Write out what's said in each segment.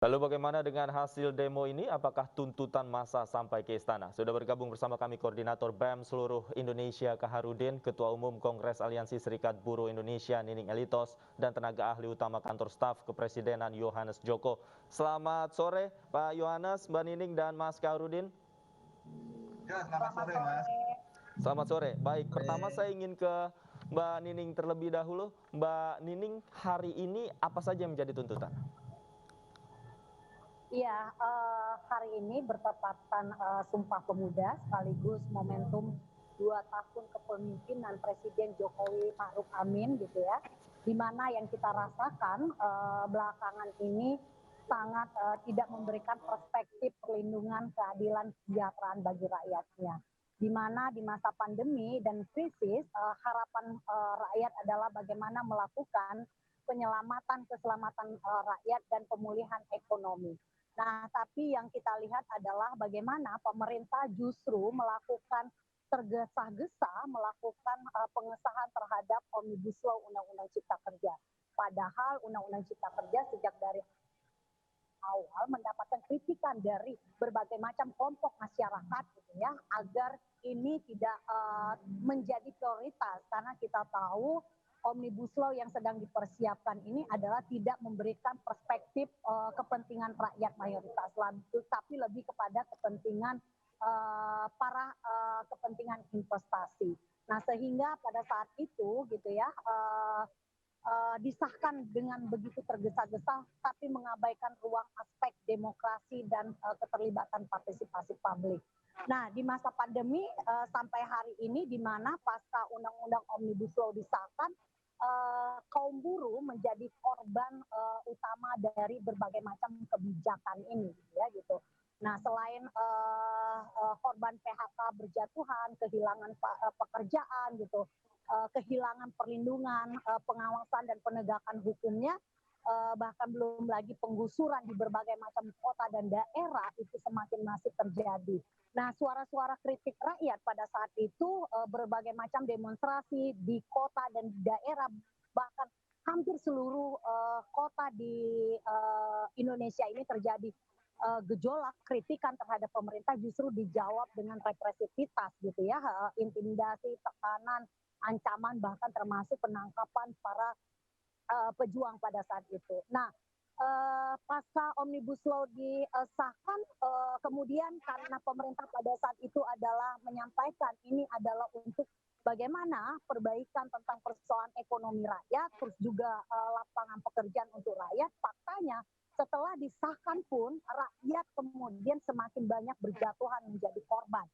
Lalu bagaimana dengan hasil demo ini? Apakah tuntutan massa sampai ke istana? Sudah bergabung bersama kami Koordinator BEM seluruh Indonesia Kaharudin, Ketua Umum Kongres Aliansi Serikat Buruh Indonesia Nining Elitos, dan tenaga ahli utama kantor staf kepresidenan Yohanes Joko. Selamat sore Pak Yohanes, Mbak Nining, dan Mas Kaharudin. Ya, selamat sore Mas. Selamat sore. Baik, pertama saya ingin ke Mbak Nining terlebih dahulu. Mbak Nining, hari ini apa saja yang menjadi tuntutan? Iya, hari ini bertepatan Sumpah Pemuda sekaligus momentum 2 tahun kepemimpinan Presiden Jokowi Ma'ruf Amin gitu ya, di mana yang kita rasakan belakangan ini sangat tidak memberikan perspektif perlindungan keadilan kesejahteraan bagi rakyatnya. Di mana di masa pandemi dan krisis harapan rakyat adalah bagaimana melakukan penyelamatan keselamatan rakyat dan pemulihan ekonomi. Nah, tapi yang kita lihat adalah bagaimana pemerintah justru melakukan tergesa-gesa melakukan pengesahan terhadap Omnibus Law Undang-Undang Cipta Kerja. Padahal Undang-Undang Cipta Kerja sejak dari awal mendapatkan kritikan dari berbagai macam kelompok masyarakat gitu ya, agar ini tidak menjadi prioritas karena kita tahu Omnibus Law yang sedang dipersiapkan ini adalah tidak memberikan perspektif kepentingan rakyat mayoritas, tapi lebih kepada kepentingan para kepentingan investasi. Nah, sehingga pada saat itu gitu ya disahkan dengan begitu tergesa-gesa, tapi mengabaikan ruang aspek demokrasi dan keterlibatan partisipasi publik. Nah, di masa pandemi sampai hari ini, di mana pasca Undang-Undang Omnibus Law disahkan, kaum buruh menjadi korban utama dari berbagai macam kebijakan ini, ya gitu. Nah, selain korban PHK berjatuhan, kehilangan pekerjaan gitu, kehilangan perlindungan, pengawasan dan penegakan hukumnya, bahkan belum lagi penggusuran di berbagai macam kota dan daerah itu semakin masih terjadi. Nah, suara-suara kritik rakyat pada saat itu berbagai macam demonstrasi di kota dan di daerah, bahkan hampir seluruh kota di Indonesia ini terjadi gejolak kritikan terhadap pemerintah justru dijawab dengan represivitas gitu ya, intimidasi, tekanan, ancaman, bahkan termasuk penangkapan para pejuang pada saat itu. Nah, pasca Omnibus Law disahkan, kemudian karena pemerintah pada saat itu adalah menyampaikan ini adalah untuk bagaimana perbaikan tentang persoalan ekonomi rakyat, terus juga lapangan pekerjaan untuk rakyat, faktanya setelah disahkan pun rakyat kemudian semakin banyak berjatuhan menjadi korban.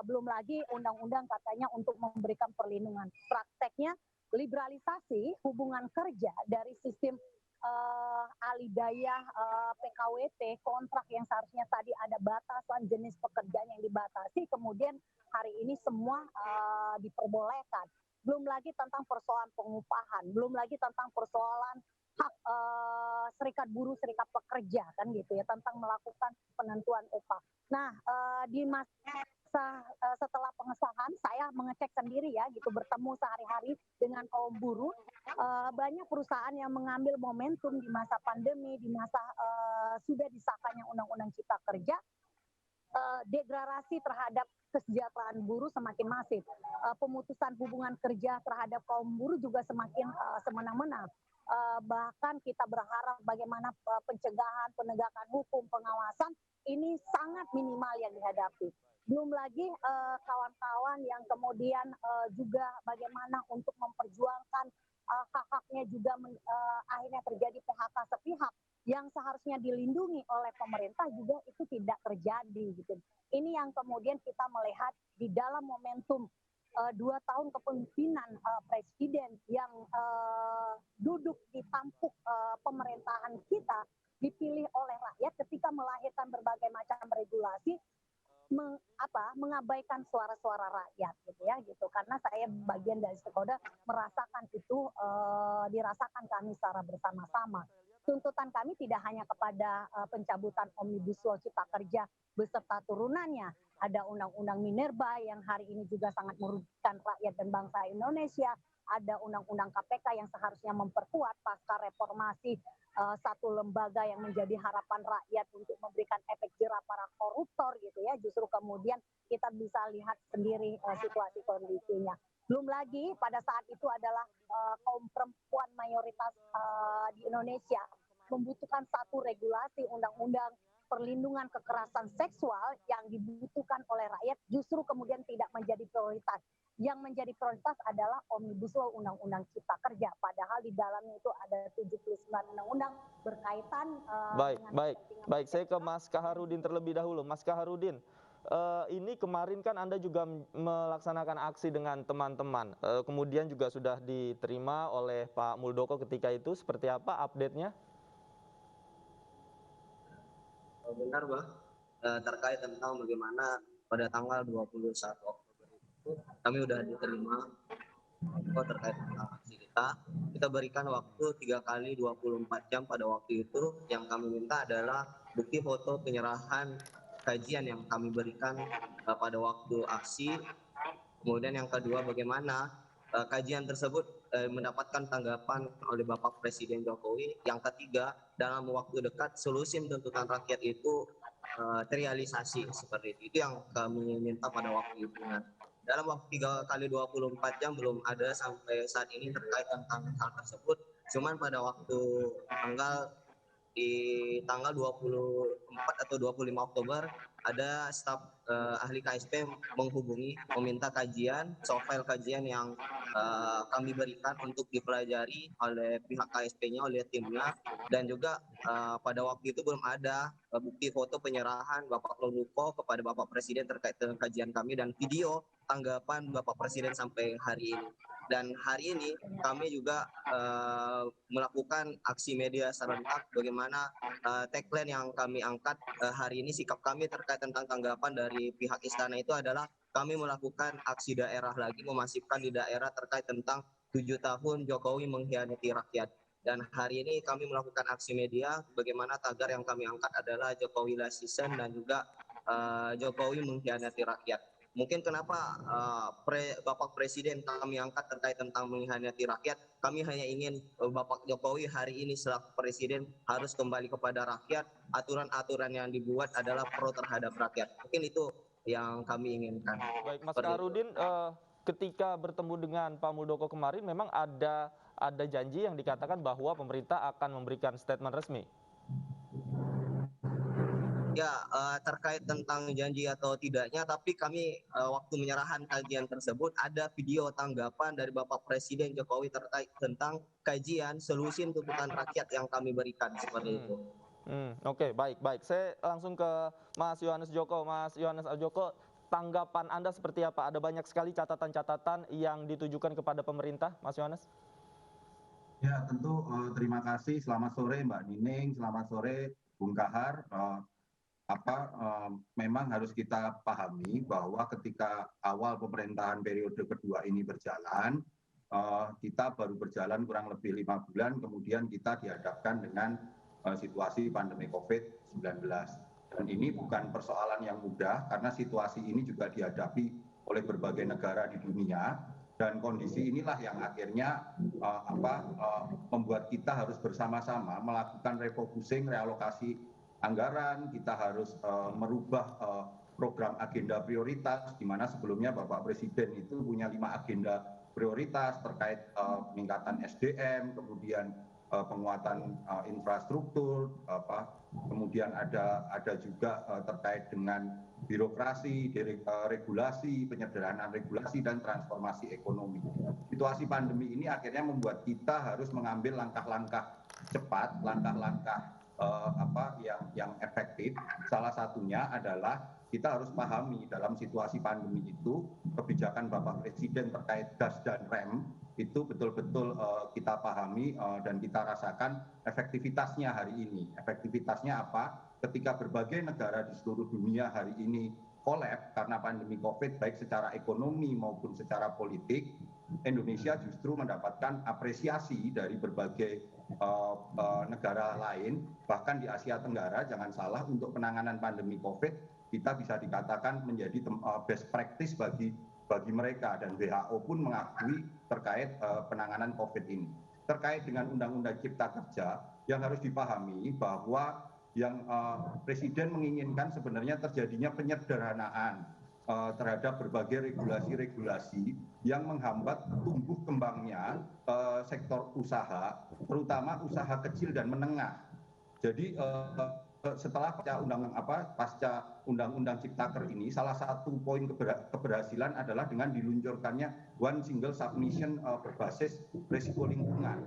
Belum lagi undang-undang katanya untuk memberikan perlindungan. Prakteknya liberalisasi hubungan kerja dari sistem alidayah PKWT, kontrak yang seharusnya tadi ada batasan jenis pekerjaan yang dibatasi, kemudian hari ini semua diperbolehkan. Belum lagi tentang persoalan pengupahan, belum lagi tentang persoalan hak serikat buruh, serikat pekerja kan gitu ya, tentang melakukan penentuan upah. Nah, di masa setelah pengesahan saya mengecek sendiri ya gitu, bertemu sehari-hari dengan kaum buruh, banyak perusahaan yang mengambil momentum di masa pandemi, di masa sudah disahkannya Undang-Undang Cipta Kerja, degradasi terhadap kesejahteraan buruh semakin masif, pemutusan hubungan kerja terhadap kaum buruh juga semakin semena-mena. Bahkan kita berharap bagaimana pencegahan, penegakan hukum, pengawasan ini sangat minimal yang dihadapi. Belum lagi kawan-kawan yang kemudian juga bagaimana untuk memperjuangkan hak-haknya juga akhirnya terjadi PHK sepihak yang seharusnya dilindungi oleh pemerintah juga itu tidak terjadi gitu. Ini yang kemudian kita melihat di dalam momentum 2 tahun kepemimpinan presiden yang duduk di tampuk pemerintahan kita, dipilih oleh rakyat ketika melahirkan berbagai macam regulasi, mengabaikan suara-suara rakyat gitu ya gitu, karena saya bagian dari stakeholder merasakan itu, dirasakan kami secara bersama-sama. Tuntutan kami tidak hanya kepada pencabutan Omnibus Law Cipta Kerja beserta turunannya, ada Undang-Undang Minerba yang hari ini juga sangat merugikan rakyat dan bangsa Indonesia, ada undang-undang KPK yang seharusnya memperkuat pasca reformasi satu lembaga yang menjadi harapan rakyat untuk memberikan efek jerah para koruptor gitu ya, justru kemudian kita bisa lihat sendiri situasi kondisinya. Belum lagi pada saat itu adalah kaum perempuan mayoritas di Indonesia membutuhkan satu regulasi undang-undang perlindungan kekerasan seksual yang dibutuhkan oleh rakyat justru kemudian tidak menjadi prioritas. Yang menjadi prioritas adalah Omnibus Law Undang-Undang Cipta Kerja. Padahal di dalamnya itu ada 79 undang-undang berkaitan Baik. Saya ke Mas Kaharudin terlebih dahulu. Mas Kaharudin, ini kemarin kan Anda juga melaksanakan aksi dengan teman-teman. Kemudian juga sudah diterima oleh Pak Muldoko ketika itu. Seperti apa update-nya? Benar, Bang. Terkait tentang bagaimana pada tanggal 21 Oktober itu kami sudah diterima terkait tentang aksi kita berikan waktu 3 kali 24 jam pada waktu itu. Yang kami minta adalah bukti foto penyerahan kajian yang kami berikan pada waktu aksi. Kemudian yang kedua, bagaimana kajian tersebut mendapatkan tanggapan oleh Bapak Presiden Jokowi. Yang ketiga, dalam waktu dekat solusi tuntutan rakyat itu terrealisasi seperti itu. Itu yang kami minta pada waktu itu. Nah, dalam waktu 3 kali 24 jam belum ada sampai saat ini terkait tentang hal tersebut. Cuman pada waktu tanggal 24 atau 25 Oktober ada staf ahli KSP menghubungi meminta kajian, soft file kajian yang kami berikan untuk dipelajari oleh pihak KSP-nya, oleh timnya, dan juga pada waktu itu belum ada bukti foto penyerahan Bapak Muldoko kepada Bapak Presiden terkait dengan kajian kami dan video tanggapan Bapak Presiden sampai hari ini. Dan hari ini kami juga melakukan aksi media serentak. Bagaimana tagline yang kami angkat hari ini, sikap kami terkait tentang tanggapan dari pihak istana itu adalah kami melakukan aksi daerah lagi, memasifkan di daerah terkait tentang 7 tahun Jokowi mengkhianati rakyat. Dan hari ini kami melakukan aksi media, bagaimana tagar yang kami angkat adalah Jokowi last season dan juga Jokowi mengkhianati rakyat. Mungkin kenapa Bapak Presiden kami angkat terkait tentang mengkhianati rakyat, kami hanya ingin Bapak Jokowi hari ini selaku Presiden harus kembali kepada rakyat, aturan-aturan yang dibuat adalah pro terhadap rakyat. Mungkin itu yang kami inginkan. Baik, Mas Kaharudin, ketika bertemu dengan Pak Muldoko kemarin memang ada janji yang dikatakan bahwa pemerintah akan memberikan statement resmi. Ya, terkait tentang janji atau tidaknya, tapi kami waktu menyerahan kajian tersebut ada video tanggapan dari Bapak Presiden Jokowi terkait tentang kajian solusi tuntutan rakyat yang kami berikan seperti itu. Oke, baik. Saya langsung ke Mas Yohanes Joko. Mas Yohanes Joko, tanggapan Anda seperti apa? Ada banyak sekali catatan-catatan yang ditujukan kepada pemerintah, Mas Yohanes. Ya, tentu terima kasih. Selamat sore Mbak Nining, selamat sore Bung Kahar. Memang harus kita pahami bahwa ketika awal pemerintahan periode kedua ini berjalan, kita baru berjalan kurang lebih 5 bulan, kemudian kita dihadapkan dengan situasi pandemi COVID-19. Dan ini bukan persoalan yang mudah karena situasi ini juga dihadapi oleh berbagai negara di dunia, dan kondisi inilah yang akhirnya membuat kita harus bersama-sama melakukan refocusing, realokasi anggaran. Kita harus merubah program agenda prioritas, di mana sebelumnya Bapak Presiden itu punya 5 agenda prioritas terkait peningkatan SDM, kemudian penguatan infrastruktur, kemudian ada juga terkait dengan birokrasi, regulasi, penyederhanaan regulasi, dan transformasi ekonomi. Situasi pandemi ini akhirnya membuat kita harus mengambil langkah-langkah cepat, langkah-langkah yang efektif. Salah satunya adalah kita harus pahami dalam situasi pandemi itu kebijakan Bapak Presiden terkait gas dan rem itu betul-betul kita pahami dan kita rasakan efektivitasnya hari ini. Efektivitasnya apa? Ketika berbagai negara di seluruh dunia hari ini kolaps karena pandemi COVID, baik secara ekonomi maupun secara politik, Indonesia justru mendapatkan apresiasi dari berbagai negara lain, bahkan di Asia Tenggara. Jangan salah, untuk penanganan pandemi COVID kita bisa dikatakan menjadi best practice bagi bagi mereka, dan WHO pun mengakui terkait penanganan COVID ini. Terkait dengan Undang-Undang Cipta Kerja, yang harus dipahami bahwa yang Presiden menginginkan sebenarnya terjadinya penyederhanaan terhadap berbagai regulasi-regulasi yang menghambat tumbuh kembangnya sektor usaha, terutama usaha kecil dan menengah. Jadi setelah pasca Undang-Undang Ciptaker ini, salah satu poin keberhasilan adalah dengan diluncurkannya One Single Submission berbasis risiko lingkungan.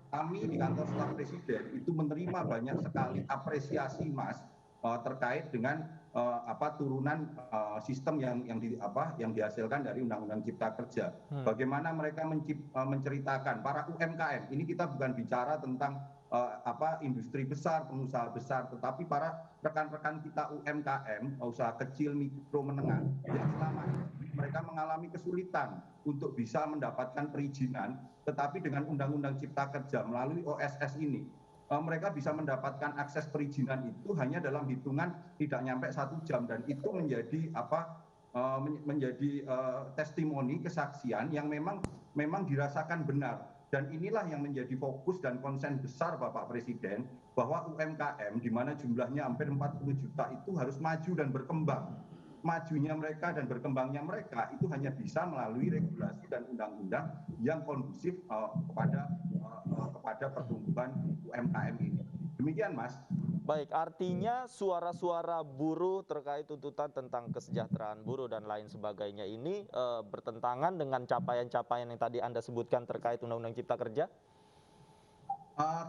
Kami di kantor staf Presiden itu menerima banyak sekali apresiasi, Mas, terkait dengan turunan sistem yang dihasilkan dari Undang-Undang Cipta Kerja. Bagaimana mereka menceritakan para UMKM, ini kita bukan bicara tentang industri besar, pengusaha besar, tetapi para rekan-rekan kita UMKM, usaha kecil, mikro, menengah, yang selama ini mereka mengalami kesulitan untuk bisa mendapatkan perizinan, tetapi dengan Undang-Undang Cipta Kerja melalui OSS ini, mereka bisa mendapatkan akses perizinan itu hanya dalam hitungan tidak nyampe 1 jam, dan itu menjadi testimoni, kesaksian yang memang dirasakan benar. Dan inilah yang menjadi fokus dan konsen besar Bapak Presiden, bahwa UMKM di mana jumlahnya hampir 40 juta itu harus maju dan berkembang. Majunya mereka dan berkembangnya mereka itu hanya bisa melalui regulasi dan undang-undang yang kondusif kepada pertumbuhan UMKM ini. Demikian, Mas. Baik, artinya suara-suara buruh terkait tuntutan tentang kesejahteraan buruh dan lain sebagainya ini bertentangan dengan capaian-capaian yang tadi Anda sebutkan terkait Undang-Undang Cipta Kerja?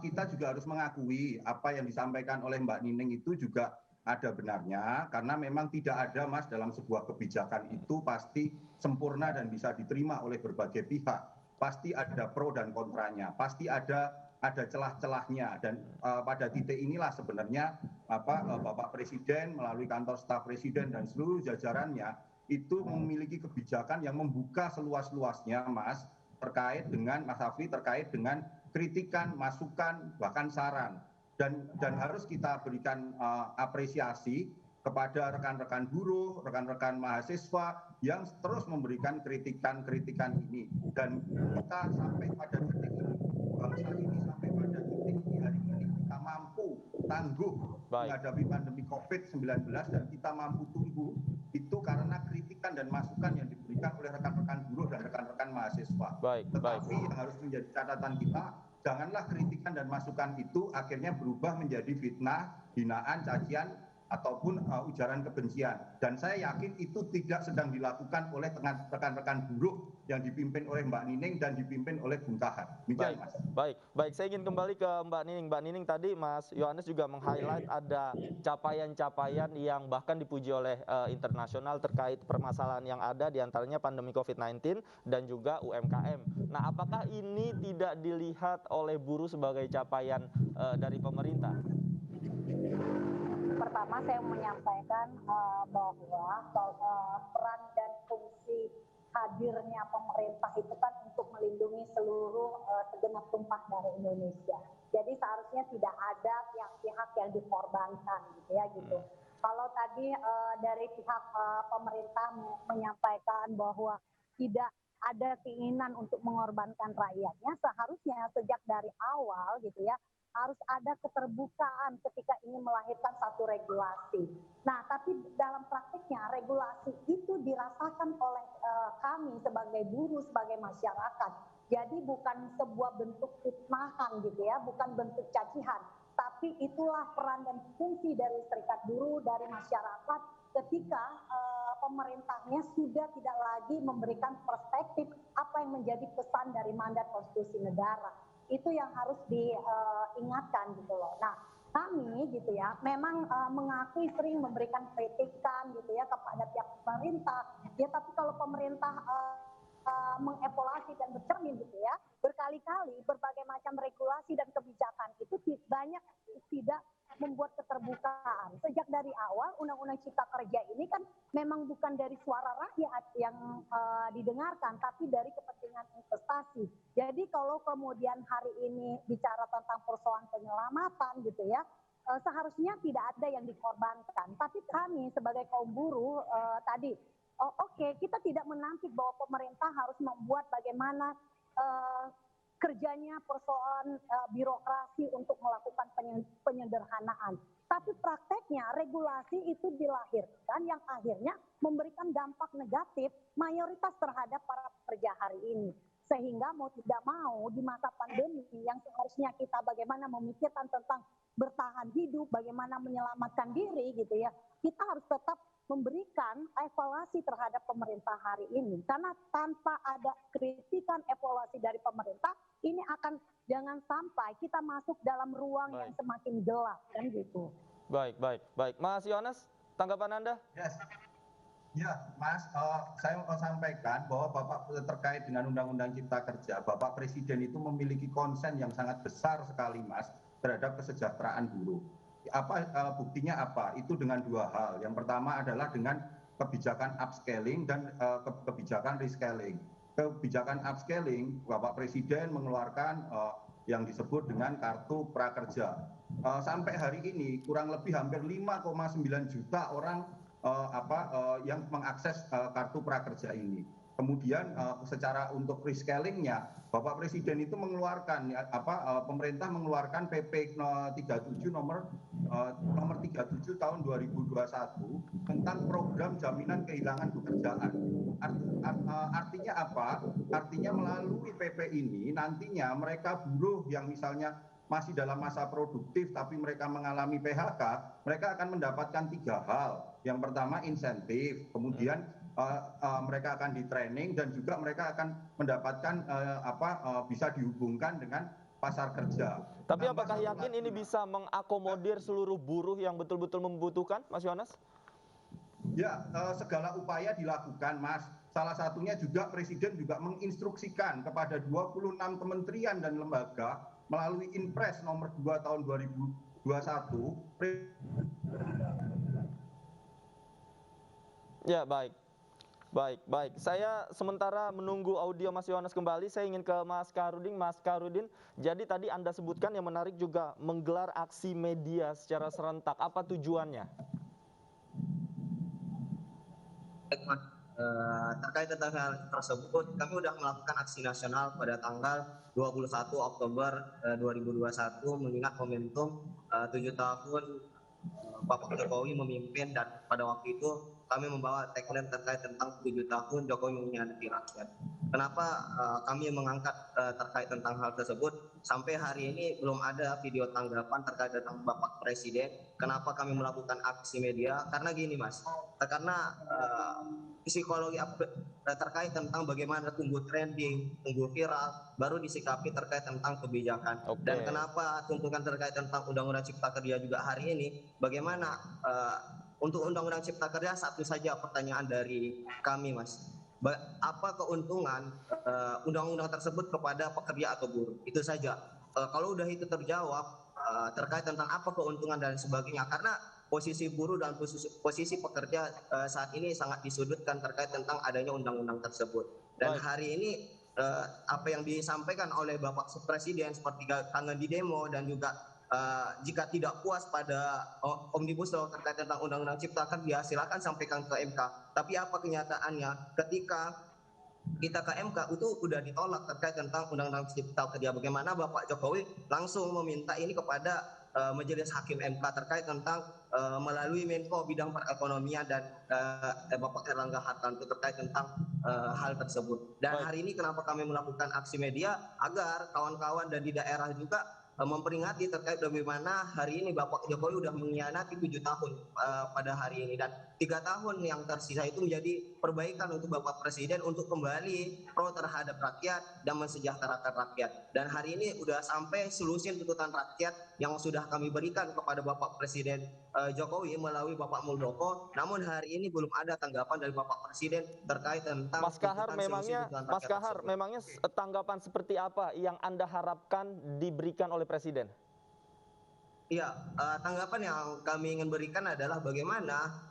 Kita juga harus mengakui apa yang disampaikan oleh Mbak Nining itu juga ada benarnya, karena memang tidak ada, Mas, dalam sebuah kebijakan itu pasti sempurna dan bisa diterima oleh berbagai pihak. Pasti ada pro dan kontranya, pasti ada celah-celahnya, dan pada titik inilah sebenarnya Bapak Presiden melalui kantor staf Presiden dan seluruh jajarannya itu memiliki kebijakan yang membuka seluas-luasnya, Mas, terkait dengan Mas Hafni, terkait dengan kritikan, masukan, bahkan saran, dan harus kita berikan apresiasi kepada rekan-rekan buruh, rekan-rekan mahasiswa yang terus memberikan kritikan-kritikan ini, dan kita sampai pada titik ini, bangsa ini sampai pada titik ini hari ini kita mampu tangguh menghadapi pandemi COVID-19 dan kita mampu tumbuh itu karena kritikan dan masukan yang diberikan oleh rekan-rekan buruh dan rekan-rekan mahasiswa. Tetapi yang harus menjadi catatan kita, janganlah kritikan dan masukan itu akhirnya berubah menjadi fitnah, hinaan, cacian, ataupun ujaran kebencian. Dan saya yakin itu tidak sedang dilakukan oleh rekan-rekan buruh yang dipimpin oleh Mbak Nining dan dipimpin oleh Bung Kahar. Demikian, Mas. Baik. Saya ingin kembali ke Mbak Nining. Mbak Nining, tadi Mas Yohanes juga meng-highlight ada capaian-capaian yang bahkan dipuji oleh internasional terkait permasalahan yang ada, diantaranya pandemi COVID-19 dan juga UMKM. Nah, apakah ini tidak dilihat oleh buruh sebagai capaian dari pemerintah? Pertama saya menyampaikan bahwa peran dan fungsi hadirnya pemerintah itu kan untuk melindungi seluruh segenap tumpah dari Indonesia. Jadi seharusnya tidak ada pihak-pihak yang dikorbankan gitu ya gitu. Kalau tadi dari pihak pemerintah menyampaikan bahwa tidak ada keinginan untuk mengorbankan rakyatnya, seharusnya sejak dari awal gitu ya harus ada keterbukaan ketika ingin melahirkan satu regulasi. Nah, tapi dalam praktiknya regulasi itu dirasakan oleh kami sebagai buruh, sebagai masyarakat. Jadi bukan sebuah bentuk fitnahan gitu ya, bukan bentuk cacihan. Tapi itulah peran dan fungsi dari serikat buruh, dari masyarakat ketika pemerintahnya sudah tidak lagi memberikan perspektif apa yang menjadi pesan dari mandat konstitusi negara. Itu yang harus diingatkan gitu loh. Nah, kami gitu ya memang mengakui sering memberikan kritikan gitu ya kepada pihak pemerintah ya, tapi kalau pemerintah mengevaluasi dan bercermin gitu ya, berkali-kali berbagai macam regulasi dan kebijakan itu banyak tidak membuat keterbukaan. Sejak dari awal Undang-Undang Cipta Kerja ini kan memang bukan dari suara rakyat yang didengarkan, tapi dari kepentingan investasi. Jadi kalau kemudian hari ini bicara tentang persoalan penyelamatan gitu ya, seharusnya tidak ada yang dikorbankan. Tapi kami sebagai kaum buruh tadi oh, oke, kita tidak menampik bahwa pemerintah harus membuat bagaimana kerjanya persoalan birokrasi untuk melakukan penyederhanaan. Tapi prakteknya regulasi itu dilahirkan yang akhirnya memberikan dampak negatif mayoritas terhadap para pekerja hari ini. Sehingga mau tidak mau di masa pandemi yang seharusnya kita bagaimana memikirkan tentang bertahan hidup, bagaimana menyelamatkan diri gitu ya, kita harus tetap memberikan evaluasi terhadap pemerintah hari ini. Karena tanpa ada kritikan evaluasi dari pemerintah, ini akan jangan sampai kita masuk dalam ruang yang semakin gelap kan gitu. Baik. Mas Yohanes, tanggapan Anda? Yes. Ya, Mas, saya mau sampaikan bahwa Bapak terkait dengan Undang-Undang Cipta Kerja, Bapak Presiden itu memiliki konsen yang sangat besar sekali, Mas, terhadap kesejahteraan buruh. Buktinya apa? Itu dengan dua hal. Yang pertama adalah dengan kebijakan upscaling dan kebijakan rescaling. Kebijakan upscaling, Bapak Presiden mengeluarkan yang disebut dengan kartu prakerja. Sampai hari ini kurang lebih hampir 5,9 juta orang yang mengakses kartu prakerja ini. Kemudian secara untuk rescalingnya, Bapak Presiden itu mengeluarkan pemerintah mengeluarkan PP 37 nomor 37 tahun 2021 tentang program jaminan kehilangan pekerjaan. Artinya apa? Artinya melalui PP ini nantinya mereka buruh yang misalnya masih dalam masa produktif tapi mereka mengalami PHK, mereka akan mendapatkan 3 hal. Yang pertama insentif, kemudian mereka akan di training dan juga mereka akan mendapatkan bisa dihubungkan dengan pasar kerja. Tapi apakah yakin ini bisa mengakomodir seluruh buruh yang betul-betul membutuhkan, Mas Yohanes? Ya, segala upaya dilakukan, Mas. Salah satunya juga Presiden juga menginstruksikan kepada 26 kementerian dan lembaga melalui Inpres nomor 2 tahun 2021. Ya, baik. Saya sementara menunggu audio Mas Yohanes kembali, saya ingin ke Mas Kaharudin. Mas Kaharudin, jadi tadi Anda sebutkan yang menarik juga menggelar aksi media secara serentak. Apa tujuannya? Terkait tentang hal tersebut, kami sudah melakukan aksi nasional pada tanggal 21 Oktober 2021 mengingat momentum 7 tahun Bapak Jokowi memimpin, dan pada waktu itu kami membawa tagline terkait tentang 7 tahun Jokowi mengkhianati rakyat. Kenapa kami mengangkat terkait tentang hal tersebut? Sampai hari ini belum ada video tanggapan terkait tentang Bapak Presiden. Kenapa kami melakukan aksi media? Karena gini, Mas, karena psikologi terkait tentang bagaimana tunggu trending, tunggu viral, baru disikapi terkait tentang kebijakan. Dan kenapa tuntutan terkait tentang Undang-Undang Cipta Kerja juga hari ini, bagaimana untuk Undang-Undang Cipta Kerja, satu saja pertanyaan dari kami, Mas. Apa keuntungan undang-undang tersebut kepada pekerja atau buruh? Itu saja. Kalau udah itu terjawab terkait tentang apa keuntungan dan sebagainya, karena posisi buruh dan posisi pekerja saat ini sangat disudutkan terkait tentang adanya undang-undang tersebut. Dan hari ini apa yang disampaikan oleh Bapak Presiden seperti kangen di demo dan juga jika tidak puas pada Omnibus Law terkait tentang Undang-Undang Cipta Kerja, silakan sampaikan ke MK. Tapi apa kenyataannya ketika kita ke MK itu sudah ditolak terkait tentang Undang-Undang Cipta Kerja. Bagaimana Bapak Jokowi langsung meminta ini kepada Majelis Hakim MK terkait tentang melalui Menko bidang perekonomian dan Bapak Erlangga Hartarto terkait tentang hal tersebut. Dan hari ini kenapa kami melakukan aksi media agar kawan-kawan dan di daerah juga memperingati terkait bagaimana hari ini Bapak Jokowi sudah mengkhianati 7 tahun pada hari ini, dan 3 tahun yang tersisa itu menjadi perbaikan untuk Bapak Presiden untuk kembali pro terhadap rakyat dan mensejahterakan rakyat. Dan hari ini sudah sampai solusi tuntutan rakyat yang sudah kami berikan kepada Bapak Presiden Jokowi melalui Bapak Muldoko. Namun hari ini belum ada tanggapan dari Bapak Presiden terkait tentang Mas Kahar, memangnya tanggapan seperti apa yang Anda harapkan diberikan oleh Presiden? Iya, tanggapan yang kami ingin berikan adalah bagaimana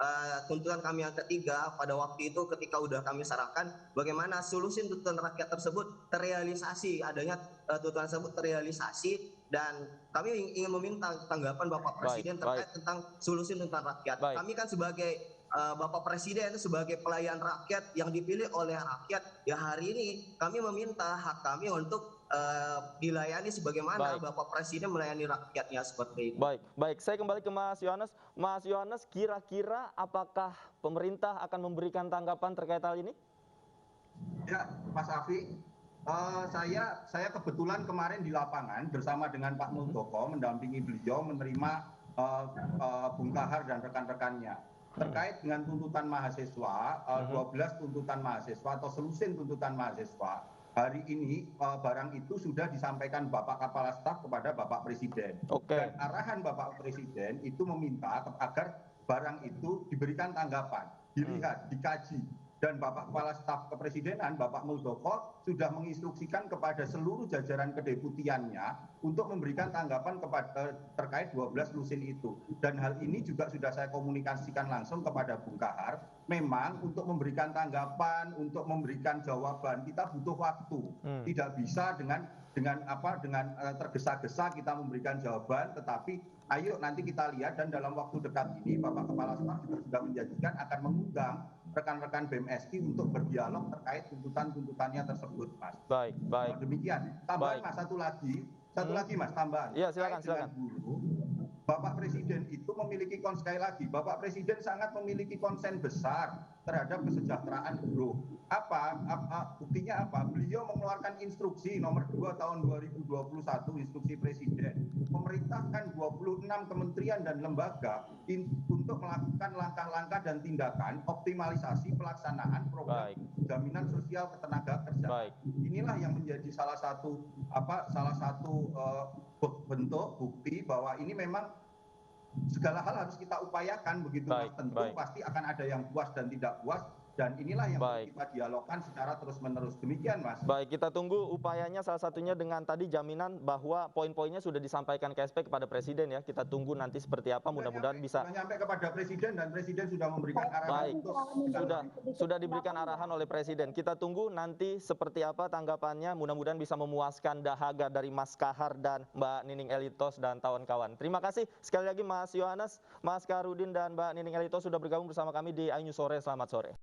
tuntutan kami yang ketiga pada waktu itu ketika udah kami sarankan bagaimana solusi tuntutan rakyat tersebut terrealisasi, adanya tuntutan tersebut terrealisasi, dan kami ingin meminta tanggapan Bapak Baik, Presiden baik, terkait tentang solusi tuntutan rakyat. baik, Kami kan sebagai Bapak Presiden sebagai pelayan rakyat yang dipilih oleh rakyat, ya hari ini kami meminta hak kami untuk dilayani sebagaimana baik. Bapak Presiden melayani rakyatnya seperti itu. Baik, baik. Saya kembali ke Mas Yohanes. Mas Yohanes, kira-kira apakah pemerintah akan memberikan tanggapan terkait hal ini? Ya, Mas Afi, saya kebetulan kemarin di lapangan bersama dengan Pak Muldoko mendampingi beliau menerima Bung Kahar dan rekan-rekannya terkait dengan tuntutan mahasiswa, 12 tuntutan mahasiswa atau selusin tuntutan mahasiswa. Hari ini barang itu sudah disampaikan Bapak Kepala Staf kepada Bapak Presiden. Oke. Dan arahan Bapak Presiden itu meminta agar barang itu diberikan tanggapan, dilihat, dikaji. Dan Bapak Kepala Staf Kepresidenan, Bapak Muldoko, sudah menginstruksikan kepada seluruh jajaran kedeputiannya untuk memberikan tanggapan terkait 12 lusin itu. Dan hal ini juga sudah saya komunikasikan langsung kepada Bung Kahar. Memang untuk memberikan tanggapan, untuk memberikan jawaban, kita butuh waktu. Tidak bisa dengan tergesa-gesa kita memberikan jawaban, tetapi ayo nanti kita lihat, dan dalam waktu dekat ini Bapak Kepala Staf juga sudah menjanjikan akan mengundang rekan-rekan BMSI untuk berdialog terkait tuntutan-tuntutannya tersebut, Mas. Baik, baik. Demikian. Tambahan, Baik. Mas, satu lagi, Mas, tambahan. Iya, silakan, Terkait dengan buruh, Bapak Presiden itu memiliki sekali lagi, Bapak Presiden sangat memiliki konsen besar terhadap kesejahteraan buruh. Buktinya apa? Beliau mengeluarkan instruksi nomor 2 tahun 2021, instruksi Presiden, memerintahkan 26 kementerian dan lembaga untuk melakukan langkah-langkah dan tindakan optimalisasi pelaksanaan program jaminan sosial ketenaga kerjaan. Baik. Inilah yang menjadi salah satu bentuk bukti bahwa ini memang segala hal harus kita upayakan begitu, Mas. Tentu pasti akan ada yang puas dan tidak puas, dan inilah yang kita dialogkan secara terus-menerus. Demikian, Mas. Baik, kita tunggu upayanya, salah satunya dengan tadi jaminan bahwa poin-poinnya sudah disampaikan KSP kepada Presiden ya. Kita tunggu nanti seperti apa, mudah-mudahan bisa. Sudah nyampe kepada Presiden dan Presiden sudah memberikan arahan. Baik, sudah diberikan arahan oleh Presiden. Kita tunggu nanti seperti apa tanggapannya, mudah-mudahan bisa memuaskan dahaga dari Mas Kahar dan Mbak Nining Elitos dan kawan-kawan. Terima kasih sekali lagi Mas Yohanes, Mas Kaharudin dan Mbak Nining Elitos sudah bergabung bersama kami di iNews Sore. Selamat sore.